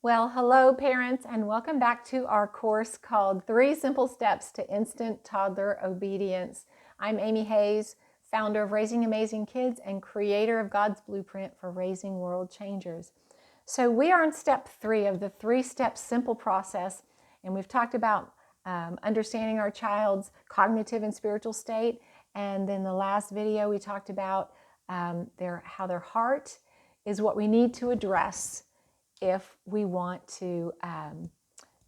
Well, hello parents, and welcome back to our course called 3 Simple Steps to Instant Toddler Obedience. I'm Amy Hayes, founder of Raising Amazing Kids and creator of God's Blueprint for Raising World Changers. So we are on step 3 of the 3-step simple process, and we've talked about understanding our child's cognitive and spiritual state. And then the last video we talked about how their heart is what we need to address if we want to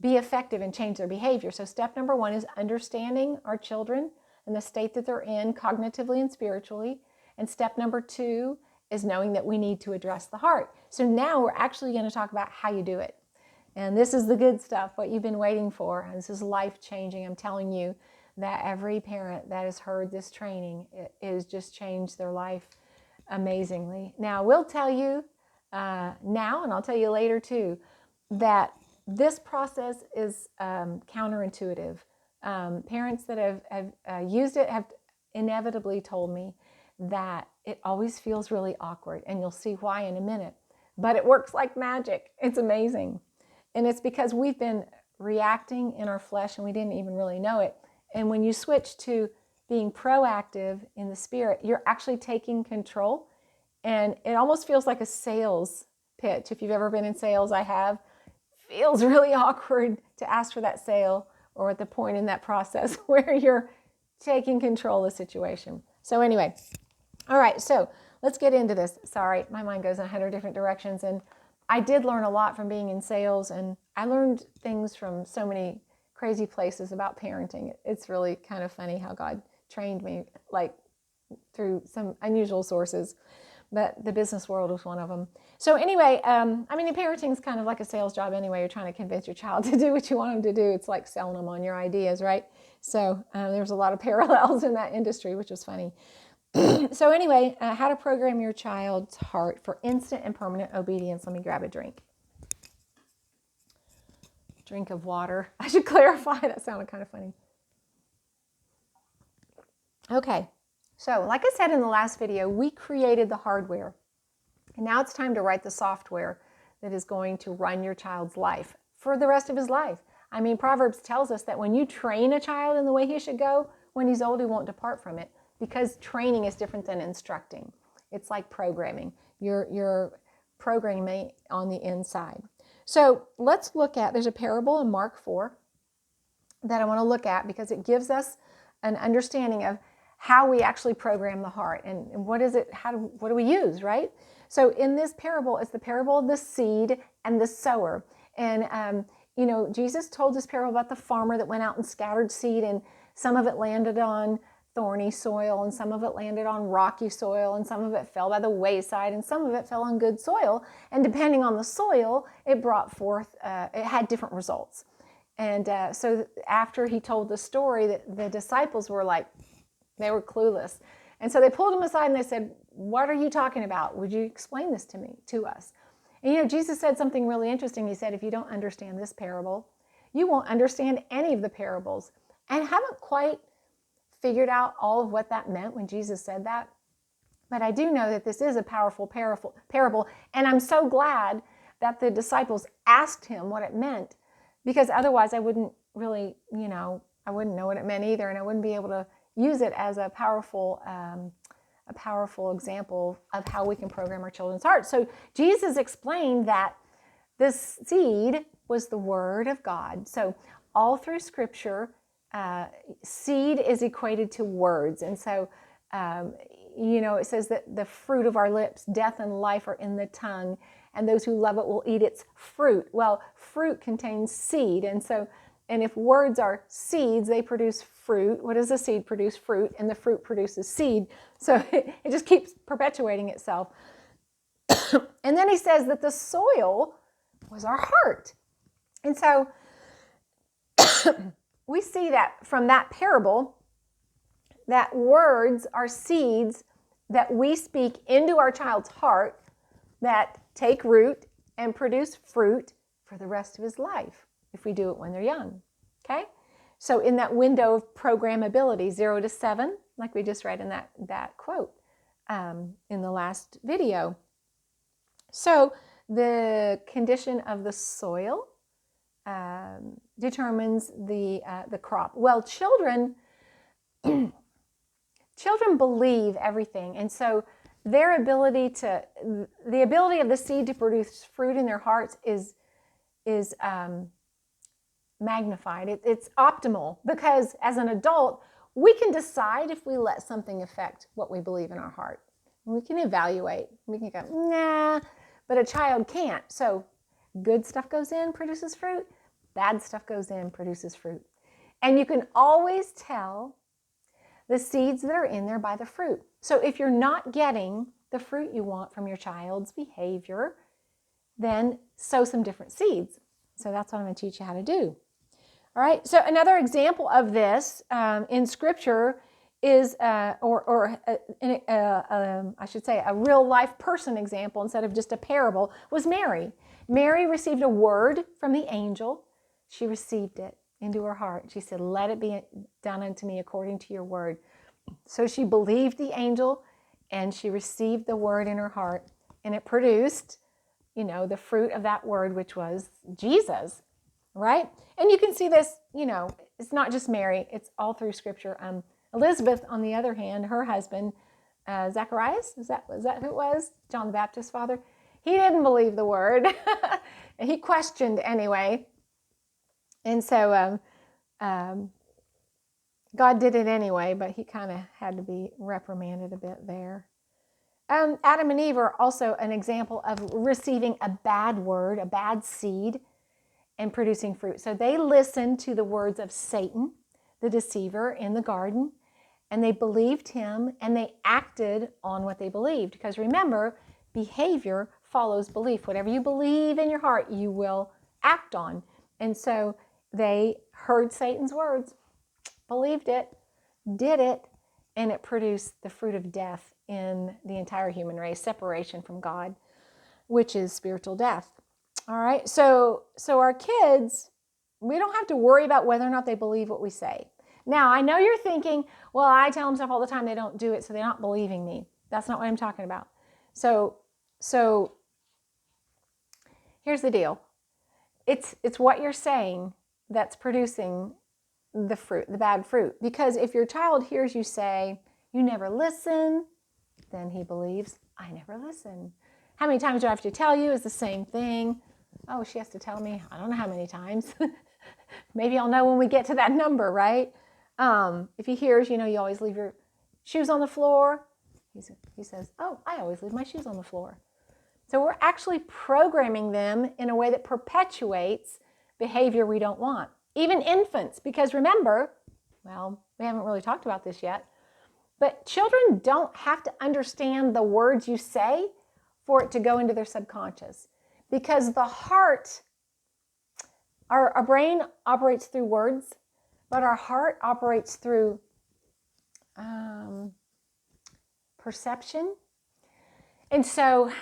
be effective and change their behavior. So step number 1 is understanding our children and the state that they're in cognitively and spiritually. And step number 2 is knowing that we need to address the heart. So now we're actually going to talk about how you do it. And this is the good stuff, what you've been waiting for. This is life-changing. I'm telling you that every parent that has heard this training, it has just changed their life amazingly. Now, we'll tell you now, and I'll tell you later too, that this process is counterintuitive. Parents that have used it have inevitably told me that it always feels really awkward, and you'll see why in a minute. But it works like magic. It's amazing. And it's because we've been reacting in our flesh and we didn't even really know it. And when you switch to being proactive in the spirit, you're actually taking control. And it almost feels like a sales pitch. If you've ever been in sales, I have. Feels really awkward to ask for that sale or at the point in that process where you're taking control of the situation. So anyway, all right, so let's get into this. Sorry, my mind goes in 100 different directions. And I did learn a lot from being in sales, and I learned things from so many crazy places about parenting. It's really kind of funny how God trained me, like through some unusual sources. But the business world was one of them. So anyway, parenting is kind of like a sales job anyway. You're trying to convince your child to do what you want them to do. It's like selling them on your ideas, right? So there's a lot of parallels in that industry, which is funny. So anyway, how to program your child's heart for instant and permanent obedience. Let me grab a drink. Drink of water. I should clarify. That sounded kind of funny. Okay. So, like I said in the last video, we created the hardware. And now it's time to write the software that is going to run your child's life for the rest of his life. I mean, Proverbs tells us that when you train a child in the way he should go, when he's old, he won't depart from it, because training is different than instructing. It's like programming. You're programming on the inside. So let's look at, there's a parable in Mark 4 that I want to look at because it gives us an understanding of how we actually program the heart and what is it, what do we use, right? So in this parable, it's the parable of the seed and the sower. And, Jesus told this parable about the farmer that went out and scattered seed, and some of it landed on thorny soil, and some of it landed on rocky soil, and some of it fell by the wayside, and some of it fell on good soil. And depending on the soil, it brought forth, it had different results. And so after he told the story, the disciples were like, they were clueless. And so they pulled him aside and they said, "What are you talking about? Would you explain this to us?" And Jesus said something really interesting. He said, if you don't understand this parable, you won't understand any of the parables. And I haven't quite figured out all of what that meant when Jesus said that. But I do know that this is a powerful parable. And I'm so glad that the disciples asked him what it meant, because otherwise I wouldn't really, I wouldn't know what it meant either. And I wouldn't be able to use it as a powerful example of how we can program our children's hearts. So Jesus explained that the seed was the word of God. So all through Scripture, seed is equated to words. And so, it says that the fruit of our lips, death and life, are in the tongue, and those who love it will eat its fruit. Well, fruit contains seed. And if words are seeds, they produce fruit. What does a seed produce? Fruit. And the fruit produces seed. So it just keeps perpetuating itself. And then he says that the soil was our heart. And so we see that from that parable, that words are seeds that we speak into our child's heart that take root and produce fruit for the rest of his life, if we do it when they're young, okay? So in that window of programmability, 0 to 7, like we just read in that quote in the last video. So the condition of the soil determines the crop. Well, children believe everything, and so the ability of the seed to produce fruit in their hearts is magnified. It's optimal, because as an adult, we can decide if we let something affect what we believe in our heart. We can evaluate. We can go, nah, but a child can't. So good stuff goes in, produces fruit. Bad stuff goes in, produces fruit. And you can always tell the seeds that are in there by the fruit. So if you're not getting the fruit you want from your child's behavior, then sow some different seeds. So that's what I'm going to teach you how to do. All right, so another example of this in Scripture is, I should say, a real life person example instead of just a parable, was Mary. Mary received a word from the angel. She received it into her heart. She said, "Let it be done unto me according to your word." So she believed the angel, and she received the word in her heart, and it produced, the fruit of that word, which was Jesus. Right? And you can see this, it's not just Mary, it's all through Scripture. Elizabeth, on the other hand, her husband, Zacharias, was that who it was? John the Baptist's father? He didn't believe the word. He questioned anyway. And so God did it anyway, but he kind of had to be reprimanded a bit there. Adam and Eve are also an example of receiving a bad word, a bad seed, and producing fruit. So they listened to the words of Satan, the deceiver, in the garden, and they believed him, and they acted on what they believed. Because remember, behavior follows belief. Whatever you believe in your heart, you will act on. And so they heard Satan's words, believed it, did it, and it produced the fruit of death in the entire human race, separation from God, which is spiritual death. All right, so our kids, we don't have to worry about whether or not they believe what we say. Now, I know you're thinking, well, I tell them stuff all the time, they don't do it, so they're not believing me. That's not what I'm talking about. So here's the deal. It's what you're saying that's producing the fruit, the bad fruit. Because if your child hears you say, "You never listen," then he believes, "I never listen." How many times do I have to tell you is the same thing. Oh, she has to tell me, I don't know how many times. Maybe I'll know when we get to that number, right? If he hears, you always leave your shoes on the floor. He says, "Oh, I always leave my shoes on the floor." So we're actually programming them in a way that perpetuates behavior we don't want. Even infants, because remember, well, we haven't really talked about this yet, but children don't have to understand the words you say for it to go into their subconscious. Because the heart, our brain operates through words, but our heart operates through perception. And so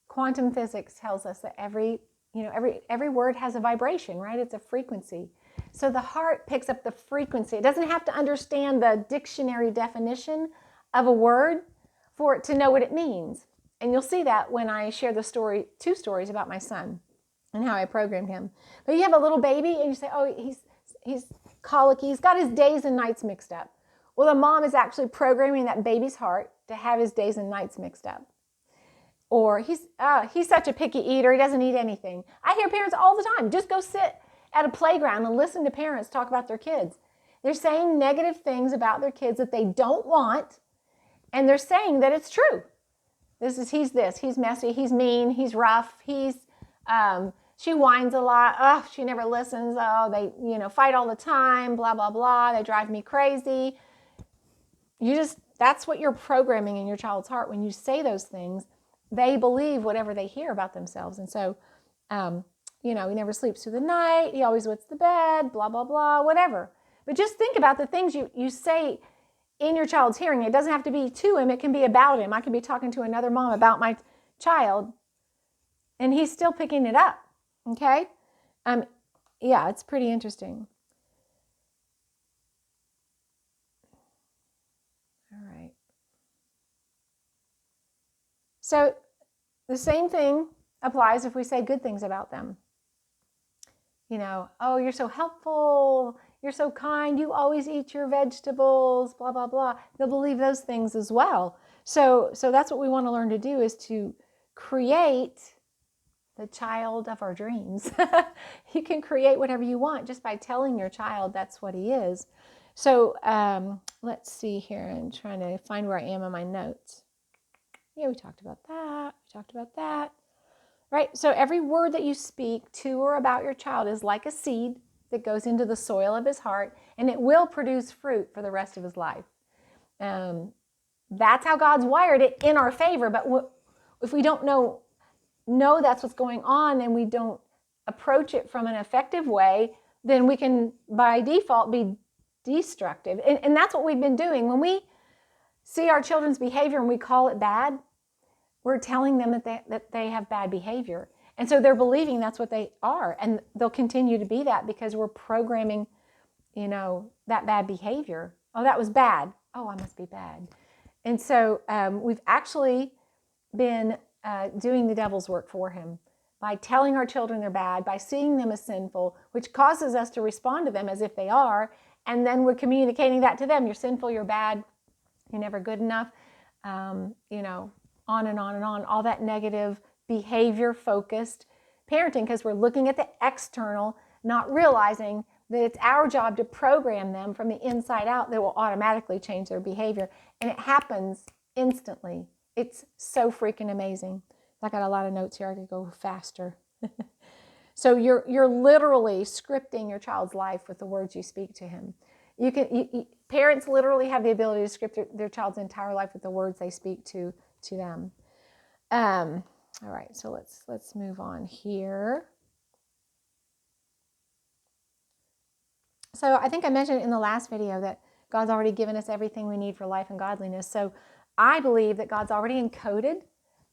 quantum physics tells us that every word has a vibration, right? It's a frequency. So the heart picks up the frequency. It doesn't have to understand the dictionary definition of a word for it to know what it means. And you'll see that when I share two stories about my son and how I programmed him. But you have a little baby and you say, "Oh, he's colicky. He's got his days and nights mixed up." Well, the mom is actually programming that baby's heart to have his days and nights mixed up. Or he's such a picky eater. He doesn't eat anything. I hear parents all the time. Just go sit at a playground and listen to parents talk about their kids. They're saying negative things about their kids that they don't want, and they're saying that it's true. He's messy, he's mean, he's rough, she whines a lot, oh, she never listens, oh, they, fight all the time, blah, blah, blah, they drive me crazy. That's what you're programming in your child's heart. When you say those things, they believe whatever they hear about themselves. And so, he never sleeps through the night, he always wets the bed, blah, blah, blah, whatever. But just think about the things you say in your child's hearing. It doesn't have to be to him. It can be about him. I can be talking to another mom about my child, and he's still picking it up. Okay? Yeah, it's pretty interesting. All right. So The same thing applies if we say good things about them. You know, oh, you're so helpful, you're so kind, you always eat your vegetables, blah, blah, blah. They'll believe those things as well. So that's what we want to learn to do, is to create the child of our dreams. You can create whatever you want just by telling your child that's what he is. So let's see here. I'm trying to find where I am on my notes. Yeah, we talked about that. We talked about that. Right? So every word that you speak to or about your child is like a seed that goes into the soil of his heart, and it will produce fruit for the rest of his life. That's how God's wired it in our favor. But if we don't know that's what's going on, and we don't approach it from an effective way, then we can, by default, be destructive. And that's what we've been doing. When we see our children's behavior and we call it bad, we're telling them that they have bad behavior. And so they're believing that's what they are. And they'll continue to be that because we're programming, that bad behavior. Oh, that was bad. Oh, I must be bad. And so we've actually been doing the devil's work for him by telling our children they're bad, by seeing them as sinful, which causes us to respond to them as if they are. And then we're communicating that to them. You're sinful, you're bad, you're never good enough, on and on and on, all that negative behavior-focused parenting, because we're looking at the external, not realizing that it's our job to program them from the inside out that will automatically change their behavior. And it happens instantly. It's so freaking amazing. I got a lot of notes here. I could go faster. So you're literally scripting your child's life with the words you speak to him. Parents literally have the ability to script their child's entire life with the words they speak to them. All right, so let's move on here. So I think I mentioned in the last video that God's already given us everything we need for life and godliness. So I believe that God's already encoded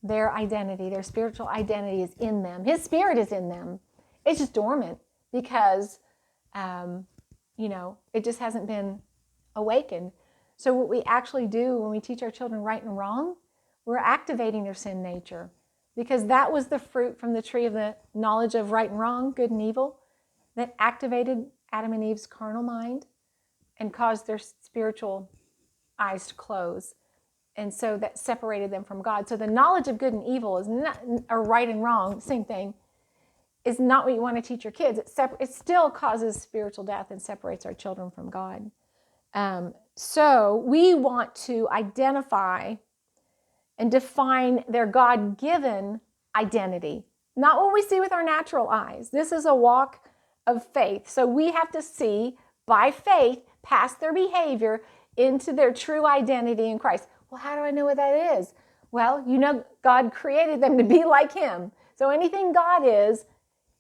their identity, their spiritual identity is in them. His spirit is in them. It's just dormant because, it just hasn't been awakened. So what we actually do when we teach our children right and wrong, we're activating their sin nature, because that was the fruit from the tree of the knowledge of right and wrong, good and evil, that activated Adam and Eve's carnal mind and caused their spiritual eyes to close. And so that separated them from God. So the knowledge of good and evil is not, or right and wrong, same thing, is not what you want to teach your kids. It still causes spiritual death and separates our children from God. So we want to identify and define their God-given identity, not what we see with our natural eyes. This is a walk of faith. So we have to see by faith past their behavior into their true identity in Christ. Well, how do I know what that is? Well, God created them to be like him. So anything God is,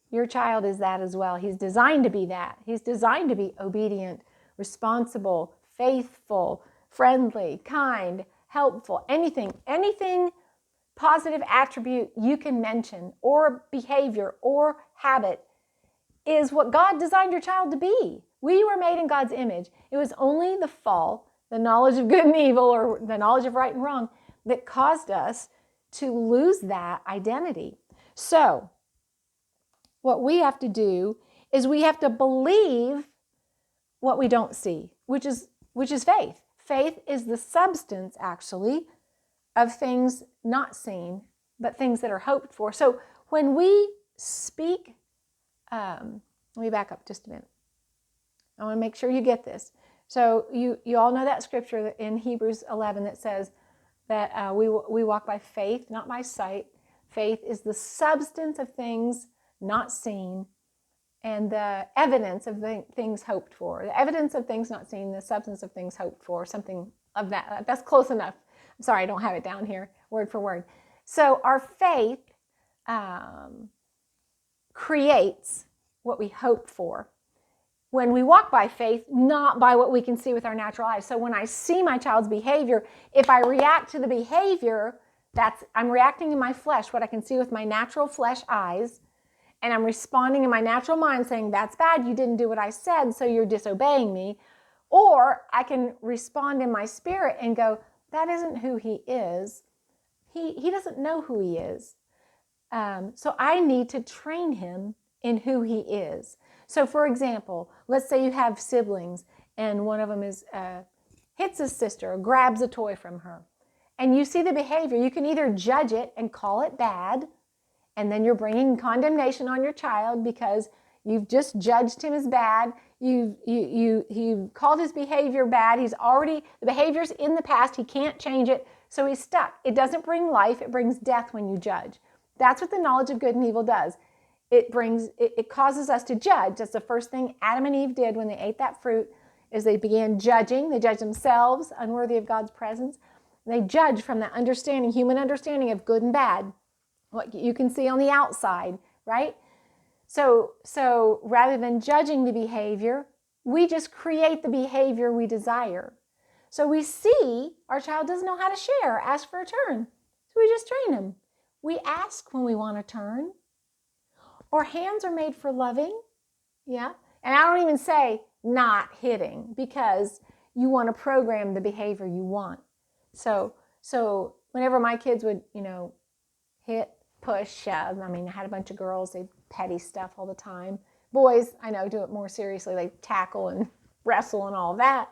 your child is that as well. He's designed to be that. He's designed to be obedient, responsible, faithful, friendly, kind, helpful, anything positive attribute you can mention, or behavior or habit, is what God designed your child to be. We were made in God's image. It was only the fall, the knowledge of good and evil, or the knowledge of right and wrong, that caused us to lose that identity. So what we have to do is we have to believe what we don't see, which is faith. Faith is the substance, actually, of things not seen, but things that are hoped for. So when we speak, let me back up just a minute. I want to make sure you get this. So you all know that scripture in Hebrews 11 that says that we walk by faith, not by sight. Faith is the substance of things not seen, and the evidence of things hoped for. The evidence of things not seen, the substance of things hoped for, something of that. That's close enough. I'm sorry, I don't have it down here, word for word. So our faith creates what we hope for. When we walk by faith, not by what we can see with our natural eyes. So when I see my child's behavior, if I react to the behavior, I'm reacting in my flesh, what I can see with my natural flesh eyes, and I'm responding in my natural mind saying, that's bad, you didn't do what I said, so you're disobeying me. Or I can respond in my spirit and go, that isn't who he is. He doesn't know who he is. So I need to train him in who he is. So for example, let's say you have siblings and one of them is hits his sister or grabs a toy from her. And you see the behavior. You can either judge it and call it bad, and then you're bringing condemnation on your child because you've just judged him as bad. You've called his behavior bad. The behavior's in the past. He can't change it, so he's stuck. It doesn't bring life. It brings death when you judge. That's what the knowledge of good and evil does. It causes us to judge. That's the first thing Adam and Eve did when they ate that fruit, is they began judging. They judged themselves, unworthy of God's presence. They judge from that understanding, human understanding of good and bad, what you can see on the outside, right? So rather than judging the behavior, we just create the behavior we desire. So we see our child doesn't know how to share, ask for a turn. So we just train him. We ask when we want a turn. Or hands are made for loving. Yeah. And I don't even say not hitting, because you want to program the behavior you want. So whenever my kids would, hit, push, shove, I had a bunch of girls, they petty stuff all the time. Boys, I know, do it more seriously. They tackle and wrestle and all that.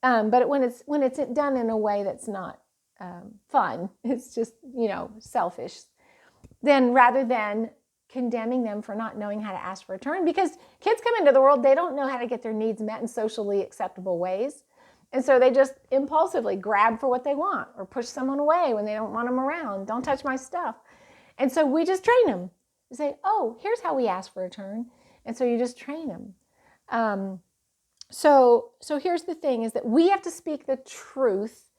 But when it's done in a way that's not fun, it's just, selfish, then rather than condemning them for not knowing how to ask for a turn, because kids come into the world, they don't know how to get their needs met in socially acceptable ways. And so they just impulsively grab for what they want or push someone away when they don't want them around. Don't touch my stuff. And so we just train them. We say, oh, here's how we ask for a turn. And so you just train them. So here's the thing, is that we have to speak the truth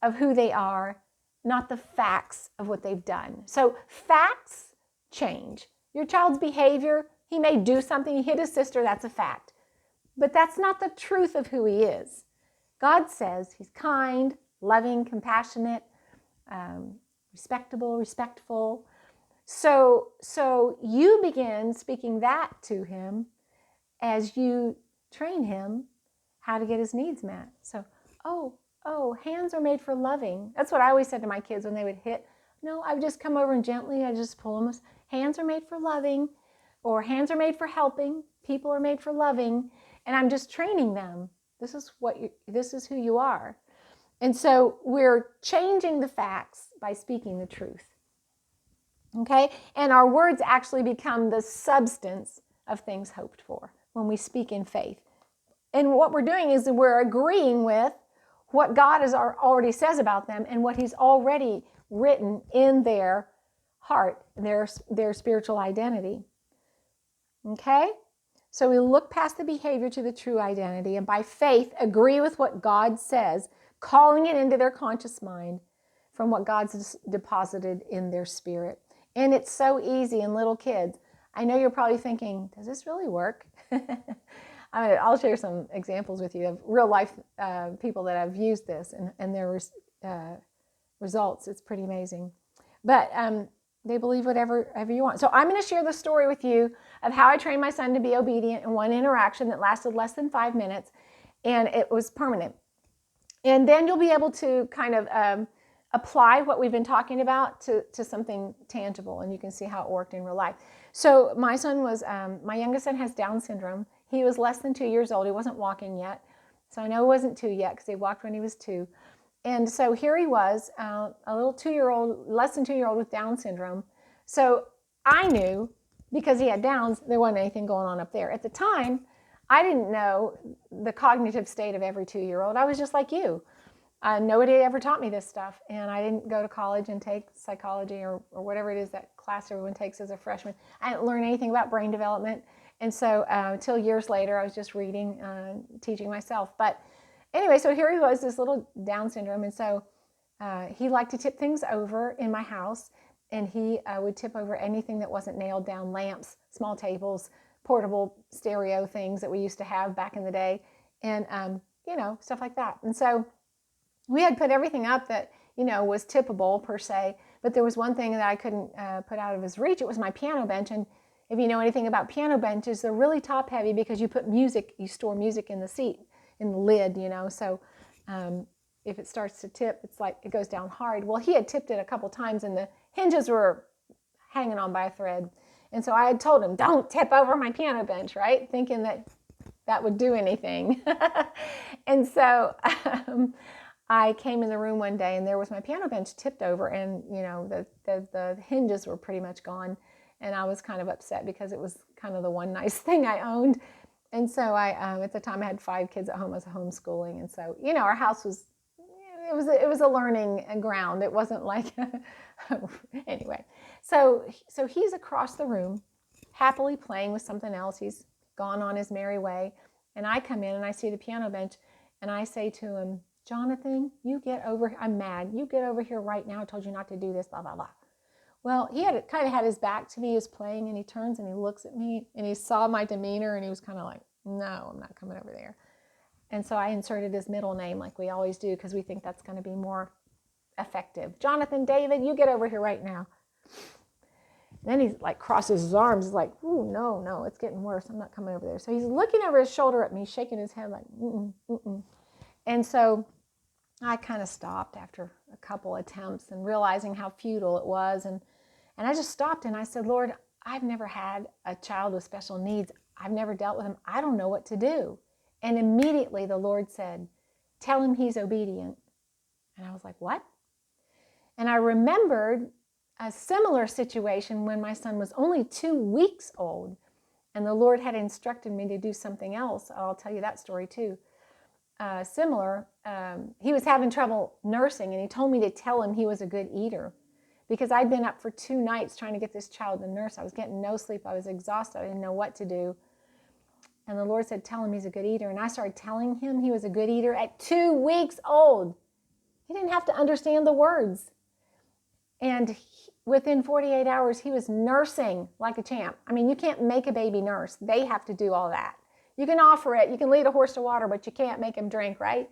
of who they are, not the facts of what they've done. So facts change. Your child's behavior, he may do something, he hit his sister, that's a fact. But that's not the truth of who he is. God says he's kind, loving, compassionate, respectful. So you begin speaking that to him as you train him how to get his needs met. So, hands are made for loving. That's what I always said to my kids when they would hit. No, I would just come over and gently, I just pull them. Hands are made for loving, or hands are made for helping. People are made for loving. And I'm just training them. This is who you are. And so we're changing the facts by speaking the truth. Okay? And our words actually become the substance of things hoped for when we speak in faith. And what we're doing is that we're agreeing with what God has already says about them and what he's already written in their heart, their spiritual identity. Okay? So we look past the behavior to the true identity, and by faith agree with what God says, calling it into their conscious mind from what God's deposited in their spirit. And it's so easy in little kids. I know you're probably thinking, does this really work? I'll share some examples with you of real life people that have used this and their results. It's pretty amazing. But they believe whatever you want. So I'm going to share the story with you of how I trained my son to be obedient in one interaction that lasted less than 5 minutes, and it was permanent. And then you'll be able to kind of apply what we've been talking about to something tangible, and you can see how it worked in real life. So my son was, my youngest son has Down syndrome. He was less than 2 years old. He wasn't walking yet. So I know he wasn't 2 yet because he walked when he was 2. And so here he was, a little 2-year-old, less than 2-year-old with Down syndrome. So I knew, because he had Downs, there wasn't anything going on up there. At the time, I didn't know the cognitive state of every 2-year-old. I was just like you. Nobody ever taught me this stuff. And I didn't go to college and take psychology or whatever it is that class everyone takes as a freshman. I didn't learn anything about brain development. And so until years later, I was just reading, teaching myself. But anyway, so here he was, this little Down syndrome. And so he liked to tip things over in my house. And he would tip over anything that wasn't nailed down, lamps, small tables, portable stereo things that we used to have back in the day, and, stuff like that. And so we had put everything up that, was tippable per se. But there was one thing that I couldn't put out of his reach. It was my piano bench. And if you know anything about piano benches, they're really top heavy because you store music in the seat, in the lid, So if it starts to tip, it's like it goes down hard. Well, he had tipped it a couple times and the hinges were hanging on by a thread. And so I had told him, don't tip over my piano bench, right? Thinking that would do anything. And so I came in the room one day and there was my piano bench tipped over, and the hinges were pretty much gone. And I was kind of upset because it was kind of the one nice thing I owned. And so I, at the time I had 5 kids at home. I was homeschooling. And so, our house was, it was a learning ground. It wasn't like, anyway. So he's across the room, happily playing with something else. He's gone on his merry way. And I come in and I see the piano bench and I say to him, Jonathan, I'm mad. You get over here right now. I told you not to do this, blah, blah, blah. Well, he kind of had his back to me. He was playing and he turns and he looks at me and he saw my demeanor and he was kind of like, no, I'm not coming over there. And so I inserted his middle name like we always do because we think that's going to be more effective. Jonathan, David, you get over here right now. And then he like crosses his arms. He's like, ooh, no, it's getting worse. I'm not coming over there. So he's looking over his shoulder at me, shaking his head like, mm-mm. And so I kind of stopped after a couple attempts and realizing how futile it was. And I just stopped and I said, Lord, I've never had a child with special needs. I've never dealt with him. I don't know what to do. And immediately the Lord said, tell him he's obedient. And I was like, what? And I remembered a similar situation when my son was only 2 weeks old. And the Lord had instructed me to do something else. I'll tell you that story too. Similar, he was having trouble nursing and he told me to tell him he was a good eater because I'd been up for 2 nights trying to get this child to nurse. I was getting no sleep. I was exhausted. I didn't know what to do. And the Lord said, tell him he's a good eater. And I started telling him he was a good eater at 2 weeks old. He didn't have to understand the words. And within 48 hours, he was nursing like a champ. I mean, you can't make a baby nurse. They have to do all that. You can offer it. You can lead a horse to water, but you can't make him drink, right?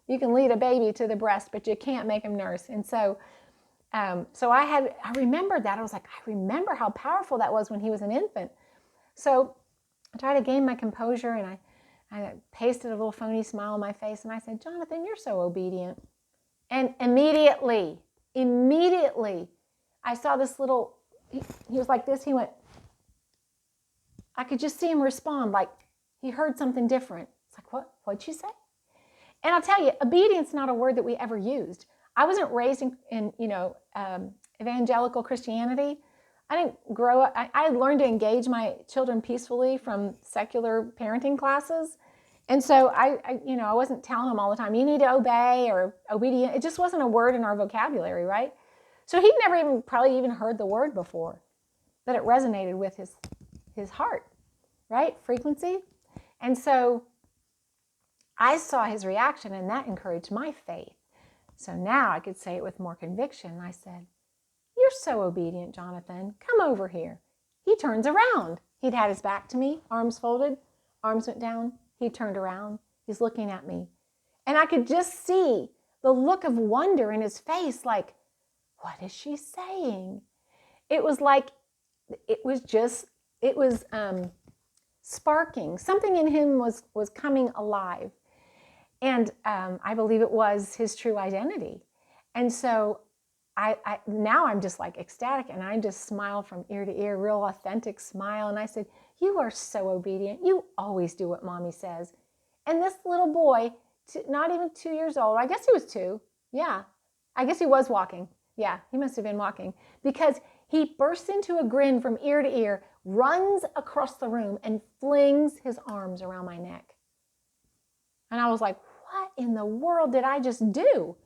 You can lead a baby to the breast, but you can't make him nurse. And so I remembered that. I was like, I remember how powerful that was when he was an infant. So I tried to gain my composure and I pasted a little phony smile on my face and I said, Jonathan, you're so obedient. And immediately, I saw this little, he was like this, he went, I could just see him respond like he heard something different. It's like, what'd you say? And I'll tell you, obedience is not a word that we ever used. I wasn't raised in evangelical Christianity. I didn't grow up, I learned to engage my children peacefully from secular parenting classes. And so I wasn't telling them all the time, you need to obey or obedient. It just wasn't a word in our vocabulary, right? So he'd never probably even heard the word before, but it resonated with his heart, right? Frequency. And so I saw his reaction and that encouraged my faith. So now I could say it with more conviction. I said, you're so obedient, Jonathan. Come over here. He turns around. He'd had his back to me, arms folded, arms went down. He turned around. He's looking at me. And I could just see the look of wonder in his face, like, what is she saying? It was like, it was sparking. Something in him was coming alive. And I believe it was his true identity. And so now I'm just like ecstatic and I just smiled from ear to ear, real authentic smile. And I said, you are so obedient. You always do what mommy says. And this little boy, not even 2 years old, I guess he was 2. Yeah, I guess he was walking. Yeah, he must have been walking because he bursts into a grin from ear to ear, runs across the room and flings his arms around my neck. And I was like, what in the world did I just do?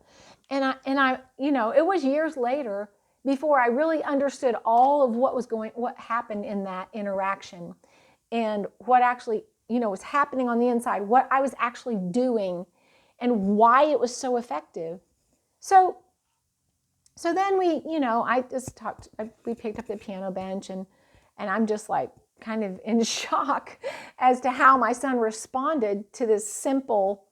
And I, it was years later before I really understood all of what happened in that interaction and what actually, was happening on the inside, what I was actually doing and why it was so effective. So then we picked up the piano bench and I'm just like kind of in shock as to how my son responded to this simple,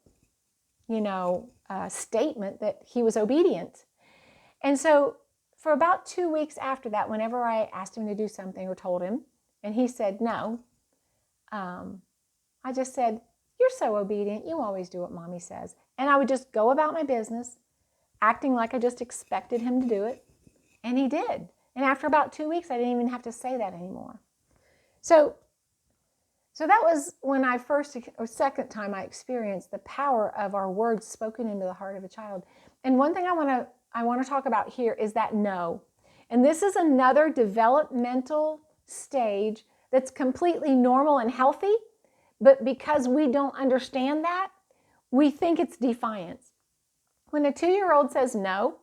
statement that he was obedient. And so for about 2 weeks after that, whenever I asked him to do something or told him, and he said no, I just said, you're so obedient. You always do what mommy says. And I would just go about my business, acting like I just expected him to do it. And he did. And after about 2 weeks, I didn't even have to say that anymore. So that was when I second time I experienced the power of our words spoken into the heart of a child. And one thing I want to talk about here is that no. And this is another developmental stage that's completely normal and healthy, but because we don't understand that, we think it's defiance. When a 2-year-old says no,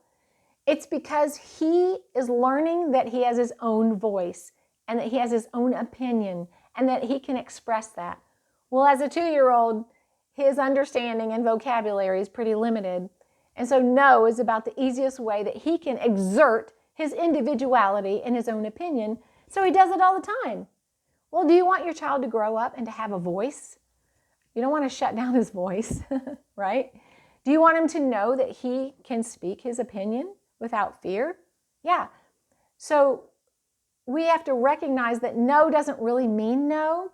it's because he is learning that he has his own voice and that he has his own opinion and that he can express that. Well, as a 2-year-old, his understanding and vocabulary is pretty limited. And so no is about the easiest way that he can exert his individuality and his own opinion. So he does it all the time. Well, do you want your child to grow up and to have a voice? You don't want to shut down his voice, right? Do you want him to know that he can speak his opinion without fear? Yeah. So we have to recognize that no doesn't really mean no.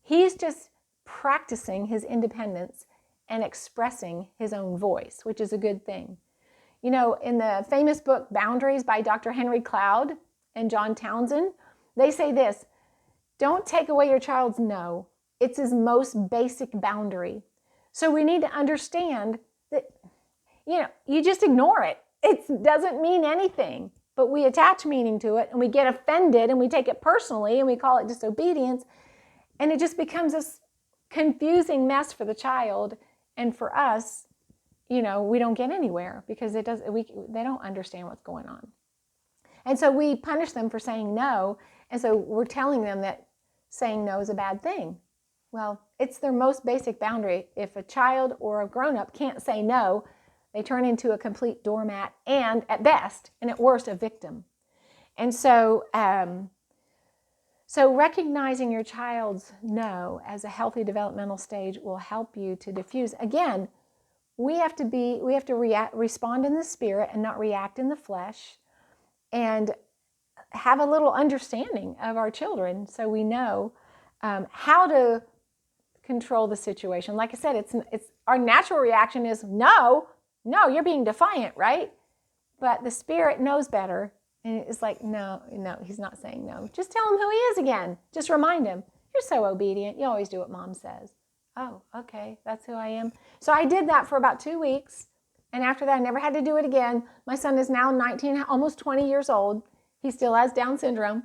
He's just practicing his independence and expressing his own voice, which is a good thing. You know, in the famous book Boundaries by Dr. Henry Cloud and John Townsend, they say this: don't take away your child's no. It's his most basic boundary. So we need to understand that, you just ignore it. It doesn't mean anything, but we attach meaning to it and we get offended and we take it personally and we call it disobedience. And it just becomes this confusing mess for the child. And for us, we don't get anywhere because they don't understand what's going on. And so we punish them for saying no. And so we're telling them that saying no is a bad thing. Well, it's their most basic boundary. If a child or a grown-up can't say no, they turn into a complete doormat and, at best, and at worst, a victim. And so recognizing your child's no as a healthy developmental stage will help you to diffuse. Again, we have to respond in the spirit and not react in the flesh, and have a little understanding of our children so we know how to control the situation. Like I said, it's our natural reaction is no, you're being defiant, right? But the spirit knows better, and it's like, no, he's not saying no. Just tell him who he is again. Just remind him, you're so obedient. You always do what mom says. Oh, okay, that's who I am. So I did that for about 2 weeks, and after that, I never had to do it again. My son is now 19, almost 20 years old. He still has Down syndrome,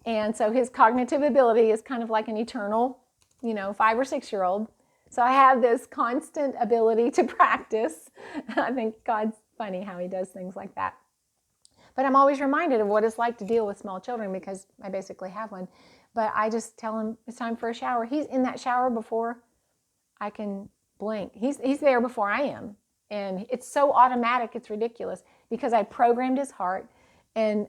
and so his cognitive ability is kind of like an eternal 5 or 6 year old. So I have this constant ability to practice. I think God's funny how he does things like that. But I'm always reminded of what it's like to deal with small children because I basically have one. But I just tell him it's time for a shower. He's in that shower before I can blink. He's there before I am. And it's so automatic, it's ridiculous, because I programmed his heart and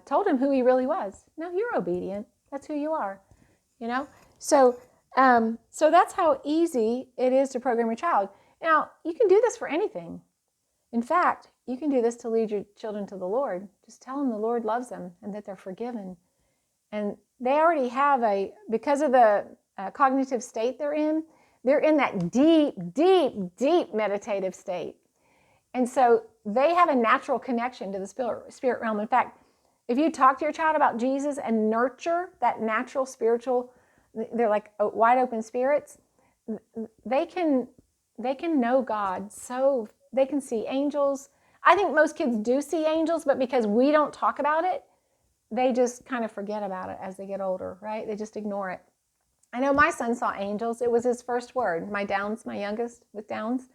told him who he really was. No, you're obedient. That's who you are, So that's how easy it is to program your child. Now, you can do this for anything. In fact, you can do this to lead your children to the Lord. Just tell them the Lord loves them and that they're forgiven. And they already have because of the cognitive state they're in that deep, deep, deep meditative state. And so they have a natural connection to the spirit realm. In fact, if you talk to your child about Jesus and nurture that natural spiritual, they're like wide open spirits, they can know God. So they can see angels. I think most kids do see angels, but because we don't talk about it, they just kind of forget about it as they get older, right? They just ignore it. I know my son saw angels. It was his first word. My youngest with Downs,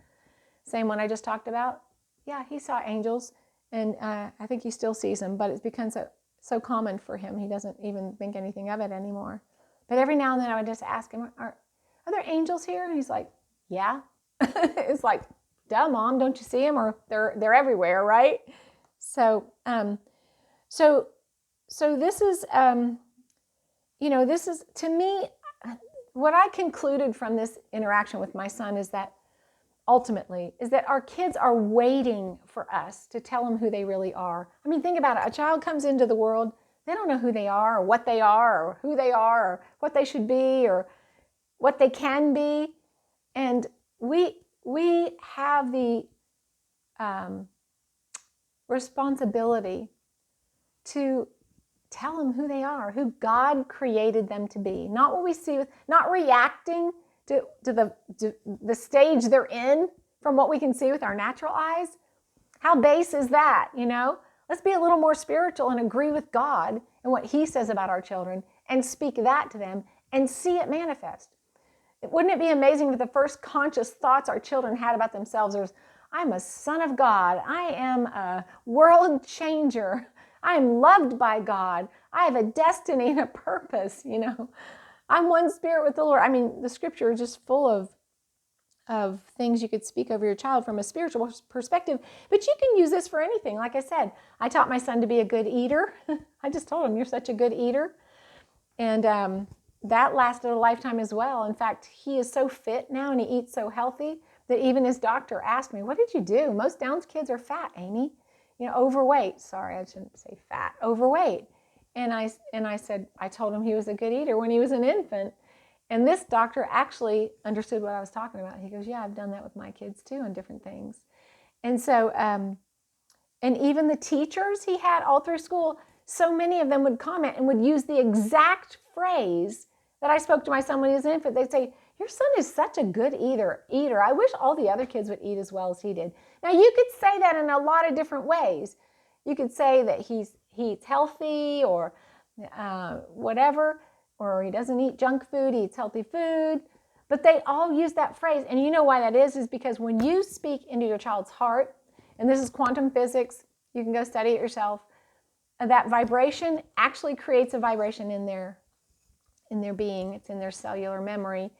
same one I just talked about. Yeah, he saw angels, and I think he still sees them, but it's become so common for him, he doesn't even think anything of it anymore. But every now and then I would just ask him, are there angels here? And he's like, yeah. It's like, duh, Mom, don't you see them? Or they're everywhere, right? So this is, this is, to me, what I concluded from this interaction with my son is that ultimately is that our kids are waiting for us to tell them who they really are. I mean, think about it. A child comes into the world, they don't know who they are or what they are or who they are or what they should be or what they can be. And we have the responsibility to tell them who they are, who God created them to be. Not what we see, not reacting to the stage they're in from what we can see with our natural eyes. How base is that, you know? Let's be a little more spiritual and agree with God and what He says about our children and speak that to them and see it manifest. Wouldn't it be amazing if the first conscious thoughts our children had about themselves was, I'm a son of God. I am a world changer. I am loved by God. I have a destiny and a purpose, you know. I'm one spirit with the Lord. I mean, the scripture is just full of things you could speak over your child from a spiritual perspective, but you can use this for anything. Like I said, I taught my son to be a good eater. I just told him, you're such a good eater. And that lasted a lifetime as well. In fact, he is so fit now and he eats so healthy that even his doctor asked me, what did you do? Most Downs kids are fat, Amy. You know, overweight. Sorry, I shouldn't say fat. Overweight. And I said, I told him he was a good eater when he was an infant. And this doctor actually understood what I was talking about. He goes, yeah, I've done that with my kids too on different things. And so, and even the teachers he had all through school, so many of them would comment and would use the exact phrase that I spoke to my son when he was an infant. They'd say, your son is such a good eater. I wish all the other kids would eat as well as he did. Now, you could say that in a lot of different ways. You could say that he eats healthy or whatever, or he doesn't eat junk food, he eats healthy food. But they all use that phrase. And you know why that is because when you speak into your child's heart, and this is quantum physics, you can go study it yourself, that vibration actually creates a vibration in their being. It's in their cellular memory.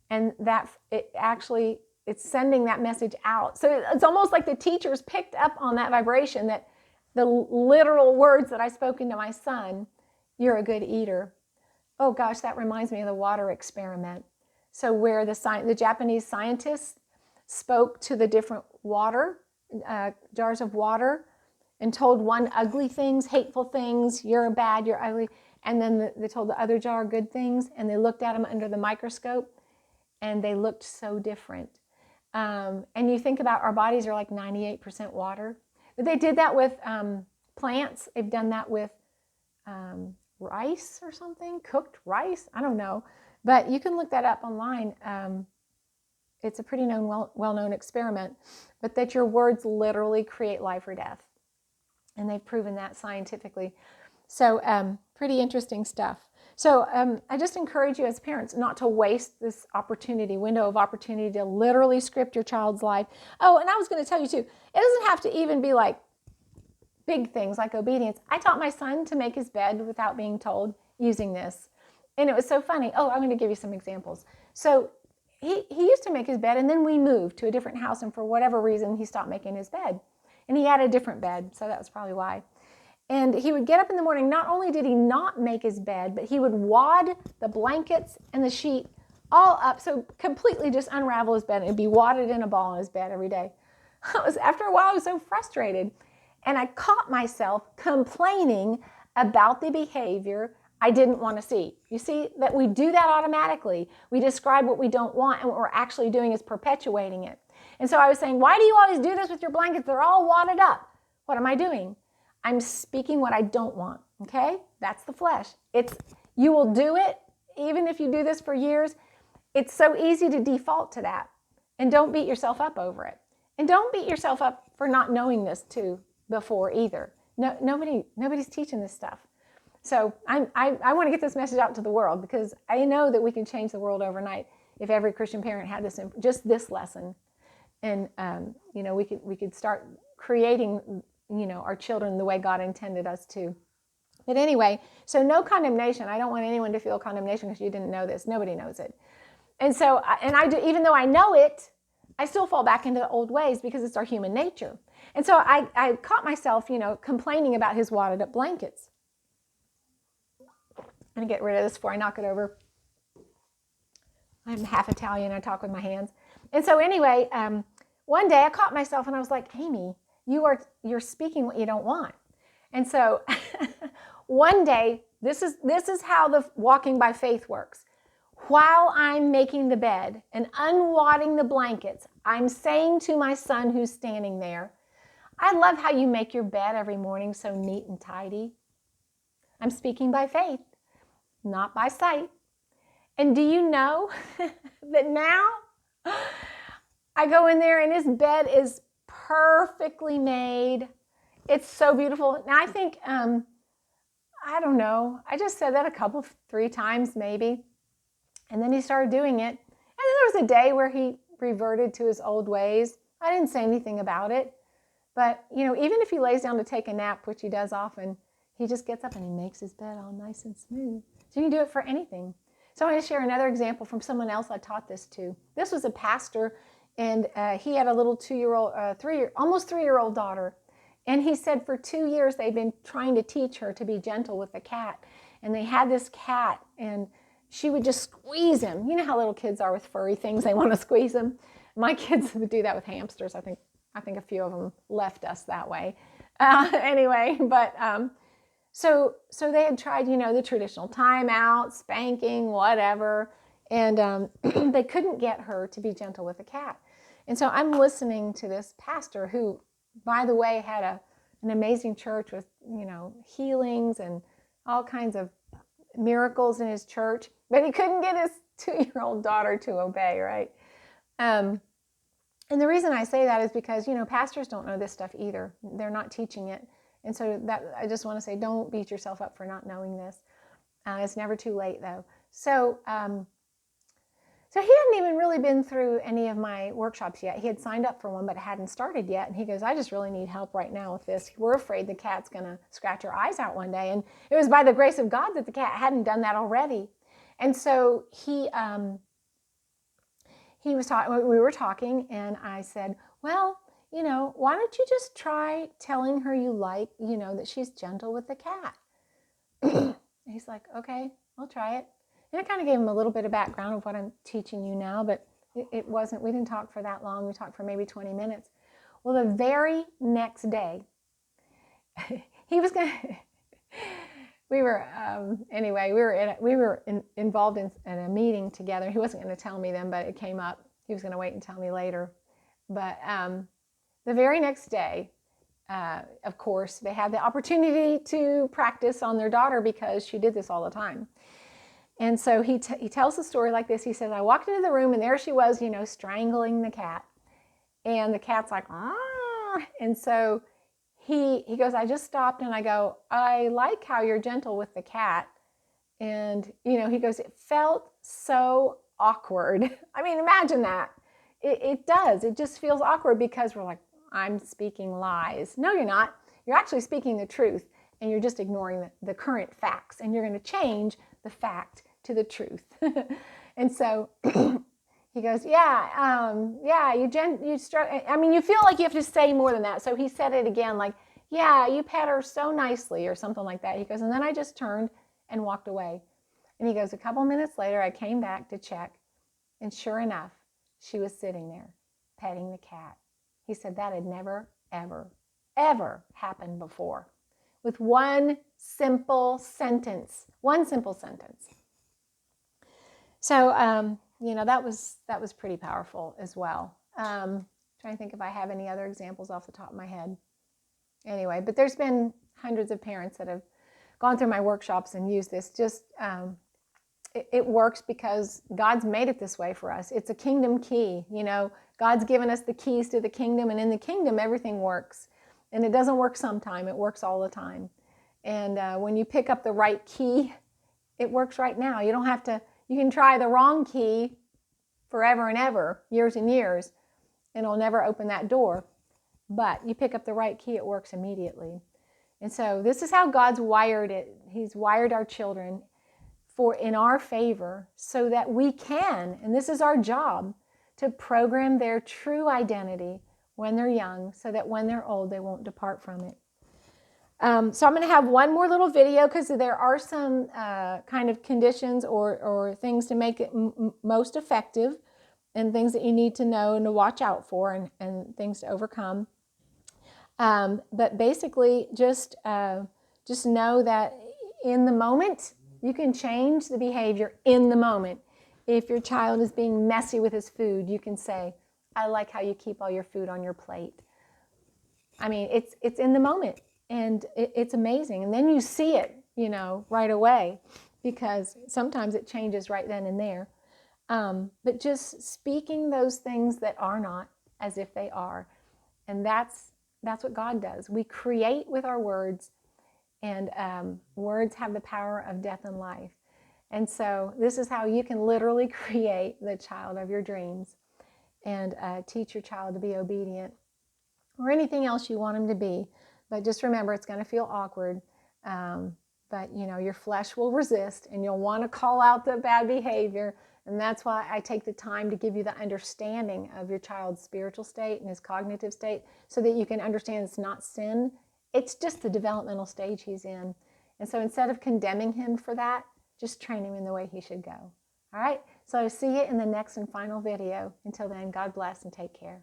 And that it's sending that message out. So it's almost like the teachers picked up on that vibration, that the literal words that I spoke into my son, you're a good eater. Oh gosh, that reminds me of the water experiment. So where the Japanese scientists spoke to the different water, jars of water, and told one ugly things, hateful things, you're bad, you're ugly, and then they told the other jar good things, and they looked at them under the microscope, and they looked so different. And you think about our bodies are like 98% water. But they did that with plants. They've done that with rice or something, cooked rice. I don't know. But you can look that up online. It's a pretty well-known experiment. But that your words literally create life or death. And they've proven that scientifically. So pretty interesting stuff. So I just encourage you as parents not to waste this window of opportunity to literally script your child's life. Oh, and I was going to tell you too, it doesn't have to even be like big things like obedience. I taught my son to make his bed without being told using this. And it was so funny. Oh, I'm going to give you some examples. So he used to make his bed, and then we moved to a different house, and for whatever reason, he stopped making his bed. And he had a different bed, so that was probably why. And he would get up in the morning, not only did he not make his bed, but he would wad the blankets and the sheet all up, so completely just unravel his bed, and it'd be wadded in a ball in his bed every day. After a while, I was so frustrated. And I caught myself complaining about the behavior I didn't want to see. You see that we do that automatically. We describe what we don't want, and what we're actually doing is perpetuating it. And so I was saying, why do you always do this with your blankets? They're all wadded up. What am I doing? I'm speaking what I don't want, okay? That's the flesh. You will do it, even if you do this for years. It's so easy to default to that. And don't beat yourself up over it. And don't beat yourself up for not knowing this too before either. No, nobody's teaching this stuff. So I want to get this message out to the world, because I know that we can change the world overnight if every Christian parent had just this lesson. And we could start creating our children the way God intended us to. But anyway, so no condemnation. I don't want anyone to feel condemnation because you didn't know this. Nobody knows it. And so, I do, even though I know it, I still fall back into the old ways because it's our human nature. And so I caught myself, complaining about his wadded up blankets. I'm going to get rid of this before I knock it over. I'm half Italian. I talk with my hands. And so anyway, one day I caught myself and I was like, Amy, you're speaking what you don't want. And so one day, this is how the walking by faith works. While I'm making the bed and unwadding the blankets, I'm saying to my son who's standing there, I love how you make your bed every morning so neat and tidy. I'm speaking by faith, not by sight. And do you know that now I go in there and his bed is perfectly made. It's so beautiful. Now I think, I don't know, I just said that 3 times maybe. And then he started doing it. And then there was a day where he reverted to his old ways. I didn't say anything about it. But, even if he lays down to take a nap, which he does often, he just gets up and he makes his bed all nice and smooth. So you can do it for anything. So I'm going to share another example from someone else I taught this to. This was a pastor, and he had a little almost 3-year-old daughter. And he said for 2 years they've been trying to teach her to be gentle with the cat. And they had this cat, and she would just squeeze him. You know how little kids are with furry things, they want to squeeze them. My kids would do that with hamsters. I think a few of them left us that way. Anyway, but so they had tried, the traditional timeout, spanking, whatever, and they couldn't get her to be gentle with the cat. And so I'm listening to this pastor who, by the way, had an amazing church with, healings and all kinds of miracles in his church, but he couldn't get his 2-year-old daughter to obey, right? And the reason I say that is because, pastors don't know this stuff either. They're not teaching it. And so I just want to say, don't beat yourself up for not knowing this. It's never too late, though. So he hadn't even really been through any of my workshops yet. He had signed up for one, but hadn't started yet. And he goes, I just really need help right now with this. We're afraid the cat's going to scratch her eyes out one day. And it was by the grace of God that the cat hadn't done that already. And so we were talking, and I said, well, why don't you just try telling her that she's gentle with the cat? He's like, okay, I'll try it. And I kind of gave him a little bit of background of what I'm teaching you now, but we didn't talk for that long. We talked for maybe 20 minutes. Well, the very next day, he was going to, we were involved in a meeting together. He wasn't going to tell me then, but it came up. He was going to wait and tell me later. But the very next day, of course, they had the opportunity to practice on their daughter because she did this all the time. And so he tells the story like this. He says, I walked into the room and there she was, strangling the cat. And the cat's like, ah. And so he goes, I just stopped and I go, I like how you're gentle with the cat. And, he goes, it felt so awkward. I mean, imagine that. It does. It just feels awkward because we're like, I'm speaking lies. No, you're not. You're actually speaking the truth, and you're just ignoring the current facts, and you're going to change the fact to the truth. And so he goes, you feel like you have to say more than that. So he said it again, like, yeah, you pet her so nicely or something like that. He goes, and then I just turned and walked away. And he goes, a couple minutes later, I came back to check, and sure enough, she was sitting there petting the cat. He said that had never, ever, ever happened before with one simple sentence. So, that was pretty powerful as well. Trying to think if I have any other examples off the top of my head. Anyway, but there's been hundreds of parents that have gone through my workshops and used this. Just it works because God's made it this way for us. It's a kingdom key. God's given us the keys to the kingdom, and in the kingdom, everything works. And it doesn't work sometime. It works all the time. And when you pick up the right key, it works right now. You can try the wrong key forever and ever, years and years, and it'll never open that door. But you pick up the right key, it works immediately. And so this is how God's wired it. He's wired our children in our favor so that we can, and this is our job, to program their true identity when they're young so that when they're old, they won't depart from it. So I'm going to have one more little video because there are some kind of conditions or things to make it most effective and things that you need to know and to watch out for and things to overcome. But basically, just know that in the moment, you can change the behavior in the moment. If your child is being messy with his food, you can say, I like how you keep all your food on your plate. I mean, it's in the moment, and it's amazing. And then you see it. right away, because sometimes it changes right then and there. But just speaking those things that are not as if they are. And that's what God does. We create with our words, and words have the power of death and life. And so this is how you can literally create the child of your dreams, and teach your child to be obedient, or anything else you want them to be. But just remember, it's going to feel awkward. But your flesh will resist, and you'll want to call out the bad behavior. And that's why I take the time to give you the understanding of your child's spiritual state and his cognitive state, so that you can understand it's not sin. It's just the developmental stage he's in. And so instead of condemning him for that, just train him in the way he should go. All right? So see you in the next and final video. Until then, God bless and take care.